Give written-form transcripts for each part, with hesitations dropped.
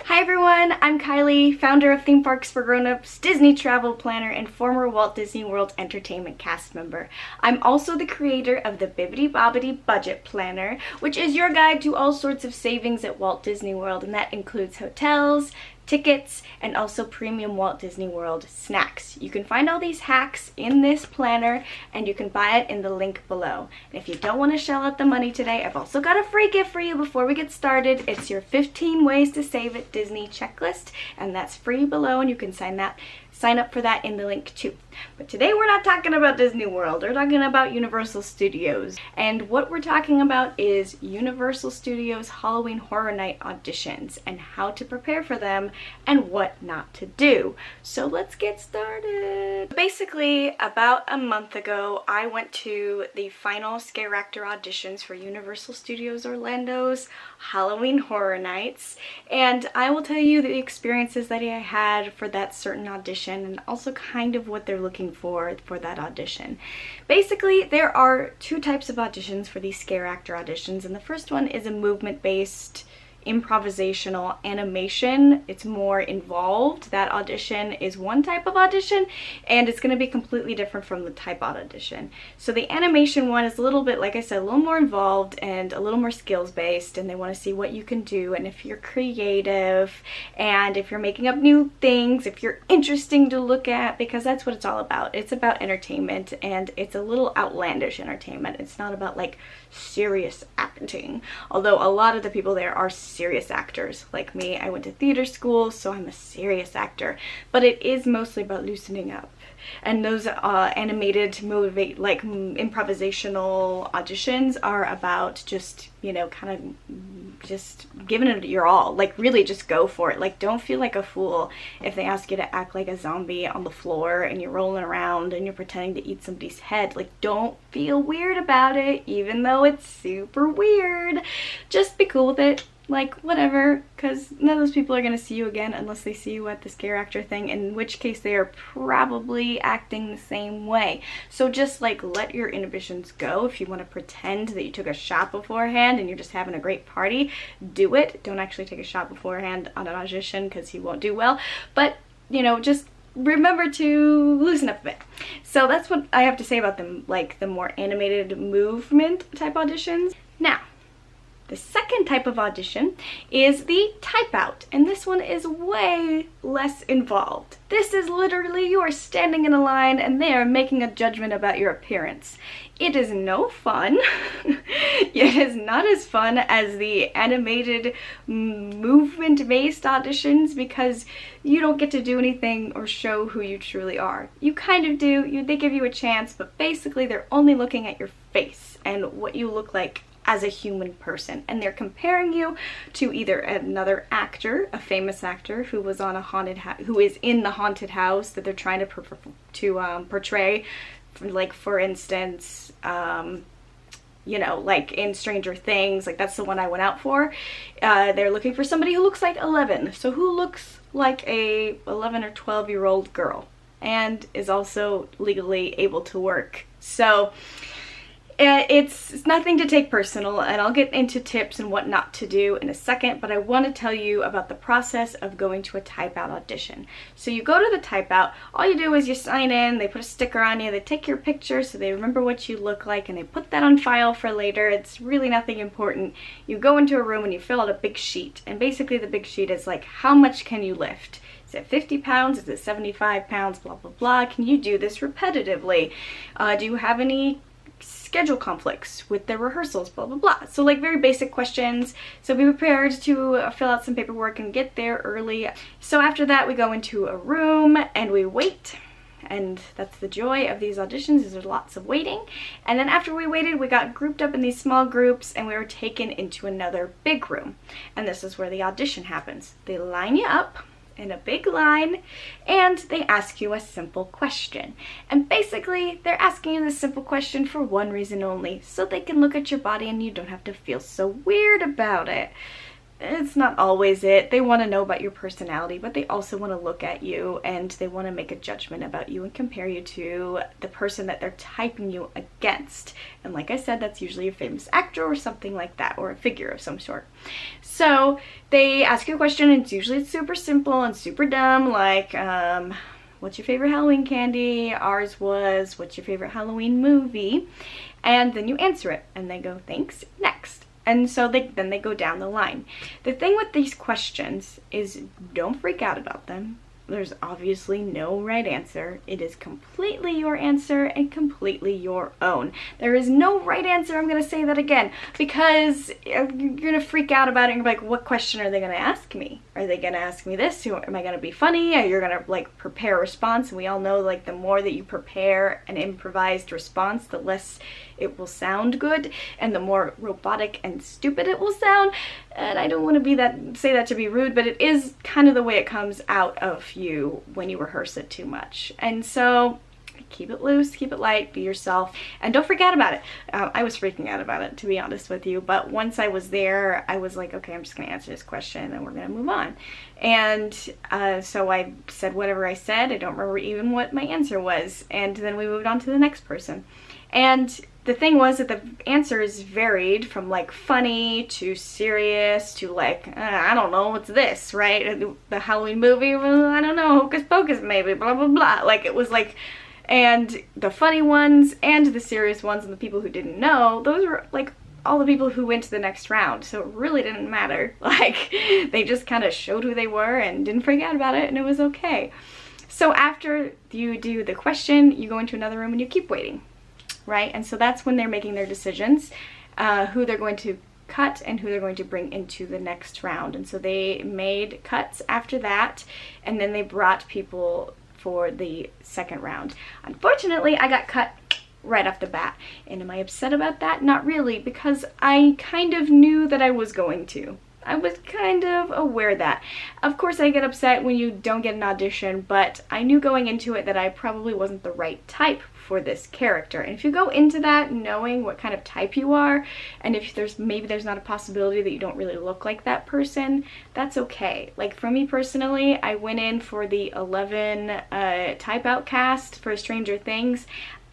Hi everyone, I'm Kylie, founder of Theme Parks for Grown-Ups, Disney travel planner, and former Walt Disney World Entertainment cast member. I'm also the creator of the Bibbidi Bobbidi Budget Planner, which is your guide to all sorts of savings at Walt Disney World, and that includes hotels, tickets, and also premium Walt Disney World snacks. You can find all these hacks in this planner and you can buy it in the link below. And if you don't want to shell out the money today, I've also got a free gift for you before we get started. It's your 15 ways to save at Disney checklist, and that's free below, and you can sign up for that in the link too. But today we're not talking about Disney World, we're talking about Universal Studios. And what we're talking about is Universal Studios Halloween Horror Night auditions and how to prepare for them and what not to do. So let's get started. Basically, about a month ago, I went to the final Scareactor auditions for Universal Studios Orlando's Halloween Horror Nights, and I will tell you the experiences that I had for that certain audition and also kind of what they're looking for that audition. Basically, there are two types of auditions for these Scareactor auditions, and the first one is a movement-based improvisational animation. It's more involved. That audition is one type of audition, and it's going to be completely different from the type audition. So the animation one is a little bit, like I said, a little more involved and a little more skills based, and they want to see what you can do and if you're creative and if you're making up new things, if you're interesting to look at, because that's what it's all about. It's about entertainment, and it's a little outlandish entertainment. It's not about like serious acting, although a lot of the people there are serious actors. Like me, I went to theater school, so I'm a serious actor, but it is mostly about loosening up. And those animated improvisational auditions are about just, you know, kind of just giving it your all. Like, really just go for it. Like, don't feel like a fool if they ask you to act like a zombie on the floor and you're rolling around and you're pretending to eat somebody's head. Like, don't feel weird about it, even though it's super weird. Just be cool with it. Like, whatever, because none of those people are going to see you again unless they see you at the Scareactor thing, in which case they are probably acting the same way. So just, like, let your inhibitions go. If you want to pretend that you took a shot beforehand and you're just having a great party, do it. Don't actually take a shot beforehand on an audition because you won't do well. But, you know, just remember to loosen up a bit. So that's what I have to say about them, like, the more animated movement type auditions. Now, the second type of audition is the type out, and this one is way less involved. This is literally you are standing in a line and they are making a judgment about your appearance. It is no fun. It is not as fun as the animated movement-based auditions because you don't get to do anything or show who you truly are. You kind of do, they give you a chance, but basically they're only looking at your face and what you look like as a human person, and they're comparing you to either another actor, a famous actor who was on a who is in the haunted house that they're trying to portray, like, for instance, you know, like in Stranger Things, like that's the one I went out for. They're looking for somebody who looks like 11, so who looks like a 11 or 12-year-old girl and is also legally able to work. So it's nothing to take personal, and I'll get into tips and what not to do in a second, but I want to tell you about the process of going to a type out audition. So you go to the type out, all you do is you sign in, they put a sticker on you, they take your picture so they remember what you look like, and they put that on file for later. It's really nothing important. You go into a room and you fill out a big sheet, and basically the big sheet is like, how much can you lift? Is it 50 pounds? Is it 75 pounds? Blah, blah, blah. Can you do this repetitively? Do you have any schedule conflicts with the rehearsals, blah blah blah. So, like, very basic questions. So be prepared to fill out some paperwork and get there early. So after that, we go into a room and we wait, and that's the joy of these auditions, is there's lots of waiting. And then after we waited, we got grouped up in these small groups and we were taken into another big room, and this is where the audition happens. They line you up in a big line and they ask you a simple question, and basically they're asking you this simple question for one reason only, so they can look at your body and you don't have to feel so weird about it. it's not always it. They want to know about your personality, but they also want to look at you and they want to make a judgment about you and compare you to the person that they're typing you against. And like I said, that's usually a famous actor or something like that, or a figure of some sort. So they ask you a question, and it's usually super simple and super dumb, like, what's your favorite Halloween candy? Ours was, what's your favorite Halloween movie? And then you answer it, and they go, thanks, next. And so then they go down the line. The thing with these questions is, don't freak out about them. There's obviously no right answer. It is completely your answer and completely your own. There is no right answer. I'm going to say that again, because you're going to freak out about it and you're like, what question are they going to ask me? Are they going to ask me this? Am I going to be funny? Are you going to like prepare a response? And we all know like the more that you prepare an improvised response, the less it will sound good and the more robotic and stupid it will sound. And I don't want to say that to be rude, but it is kind of the way it comes out of you when you rehearse it too much. And so keep it loose, keep it light, be yourself, and don't freak out about it. I was freaking out about it, to be honest with you, but once I was there, I was like, okay, I'm just going to answer this question and we're going to move on. And so I said whatever I said. I don't remember even what my answer was. And then we moved on to the next person. And the thing was that the answers varied from like funny to serious to like, I don't know, what's this, right? The Halloween movie, well, I don't know, Hocus Pocus maybe, blah, blah, blah. Like it was like, and the funny ones and the serious ones and the people who didn't know, those were like all the people who went to the next round. So it really didn't matter. Like they just kind of showed who they were and didn't freak out about it, and it was okay. So after you do the question, you go into another room and you keep waiting. Right? And so that's when they're making their decisions, who they're going to cut and who they're going to bring into the next round. And so they made cuts after that, and then they brought people for the second round. Unfortunately, I got cut right off the bat. And am I upset about that? Not really, because I kind of knew that I was going to. I was kind of aware that. Of course, I get upset when you don't get an audition, but I knew going into it that I probably wasn't the right type for this character. And if you go into that knowing what kind of type you are, and if there's not a possibility that you don't really look like that person, that's okay. Like for me personally, I went in for the 11 type outcast for Stranger Things.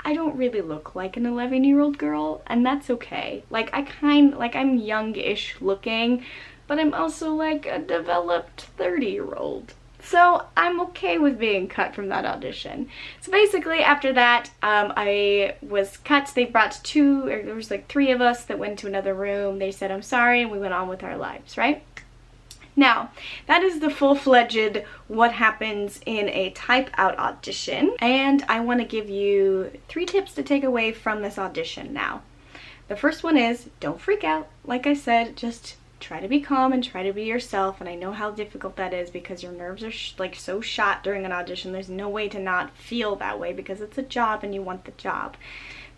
I don't really look like an 11-year-old girl, and that's okay. Like I'm youngish looking, but I'm also like a developed 30-year-old. So I'm okay with being cut from that audition. So basically after that, I was cut. They brought there was like 3 of us that went to another room. They said, I'm sorry, and we went on with our lives, right? Now, that is the full-fledged what happens in a type out audition. And I want to give you 3 tips to take away from this audition now. The first one is, don't freak out. Like I said, just try to be calm and try to be yourself. And I know how difficult that is because your nerves are like so shot during an audition. There's no way to not feel that way because it's a job and you want the job.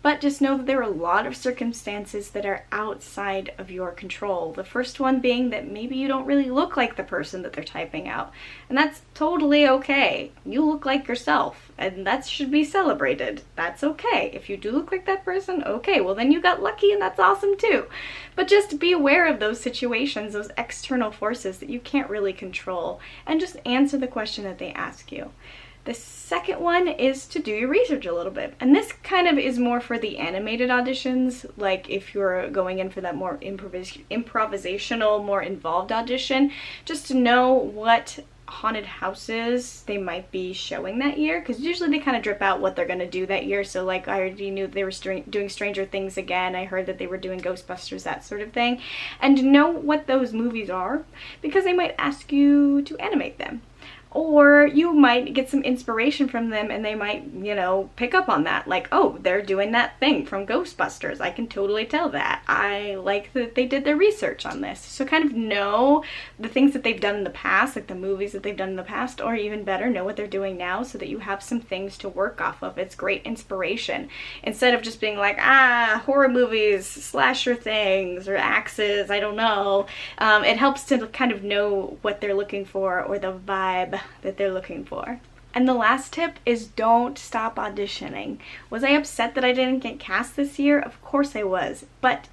But just know that there are a lot of circumstances that are outside of your control. The first one being that maybe you don't really look like the person that they're typing out. And that's totally okay. You look like yourself, and that should be celebrated. That's okay. If you do look like that person, okay, well then you got lucky and that's awesome too. But just be aware of those situations, those external forces that you can't really control, and just answer the question that they ask you. The second one is to do your research a little bit. And this kind of is more for the animated auditions, like if you're going in for that more improvisational, more involved audition, just to know what haunted houses they might be showing that year, because usually they kind of drip out what they're going to do that year. So like I already knew they were doing Stranger Things again. I heard that they were doing Ghostbusters, that sort of thing. And know what those movies are, because they might ask you to animate them. Or you might get some inspiration from them and they might, you know, pick up on that. Like, oh, they're doing that thing from Ghostbusters. I can totally tell that. I like that they did their research on this. So kind of know the things that they've done in the past, like the movies that they've done in the past, or even better, know what they're doing now so that you have some things to work off of. It's great inspiration. Instead of just being like, horror movies, slasher things, or axes, I don't know. It helps to kind of know what they're looking for or the vibe that they're looking for. And the last tip is don't stop auditioning. Was I upset that I didn't get cast this year? Of course I was, but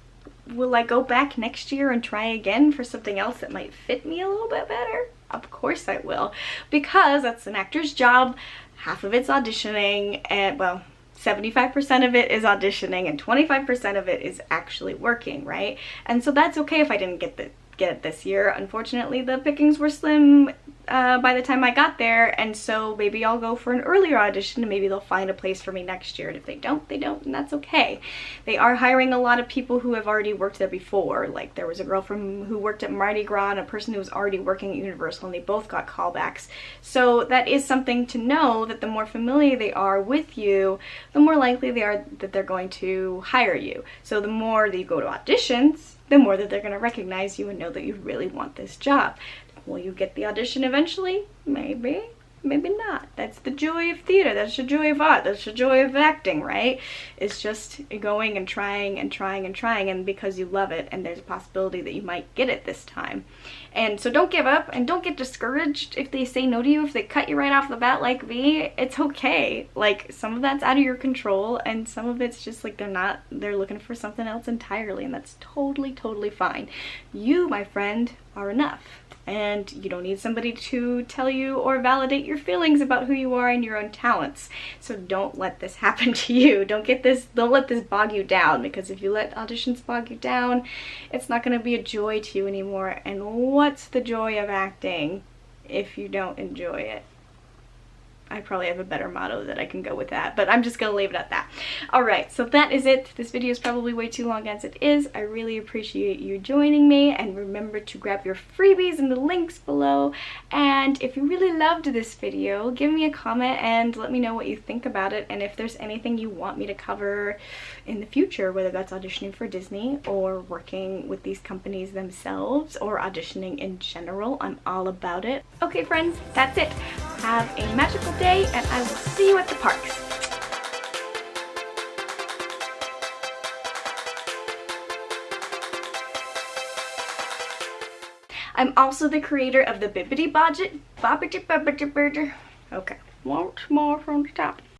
will I go back next year and try again for something else that might fit me a little bit better? Of course I will, because that's an actor's job. Half of it's auditioning, and well, 75% of it is auditioning and 25% of it is actually working, right? And so that's okay if I didn't get it this year. Unfortunately, the pickings were slim by the time I got there, and so maybe I'll go for an earlier audition and maybe they'll find a place for me next year, and if they don't, they don't, and that's okay. They are hiring a lot of people who have already worked there before. Like, there was a girl who worked at Mardi Gras and a person who was already working at Universal, and they both got callbacks. So that is something to know, that the more familiar they are with you, the more likely they are that they're going to hire you. So the more that you go to auditions, the more that they're going to recognize you and know that you really want this job. Will you get the audition eventually? Maybe. Maybe not. That's the joy of theater. That's the joy of art. That's the joy of acting, right? It's just going and trying and trying and trying, and because you love it, and there's a possibility that you might get it this time. And so don't give up, and don't get discouraged if they say no to you, if they cut you right off the bat like me. It's okay. Like, some of that's out of your control, and some of it's just like they're looking for something else entirely, and that's totally, totally fine. You, my friend, are enough. And you don't need somebody to tell you or validate your feelings about who you are and your own talents. So don't let this happen to you. Don't let this bog you down, because if you let auditions bog you down, it's not going to be a joy to you anymore. And what's the joy of acting if you don't enjoy it? I probably have a better motto that I can go with that, but I'm just gonna leave it at that. Alright, so that is it. This video is probably way too long as it is. I really appreciate you joining me, and remember to grab your freebies in the links below. And if you really loved this video, give me a comment and let me know what you think about it, and if there's anything you want me to cover in the future, whether that's auditioning for Disney or working with these companies themselves or auditioning in general. I'm all about it. Okay friends, that's it. Have a magical day, and I will see you at the parks. I'm also the creator of the Bibbidi Bobbidi. Okay, once more from the top.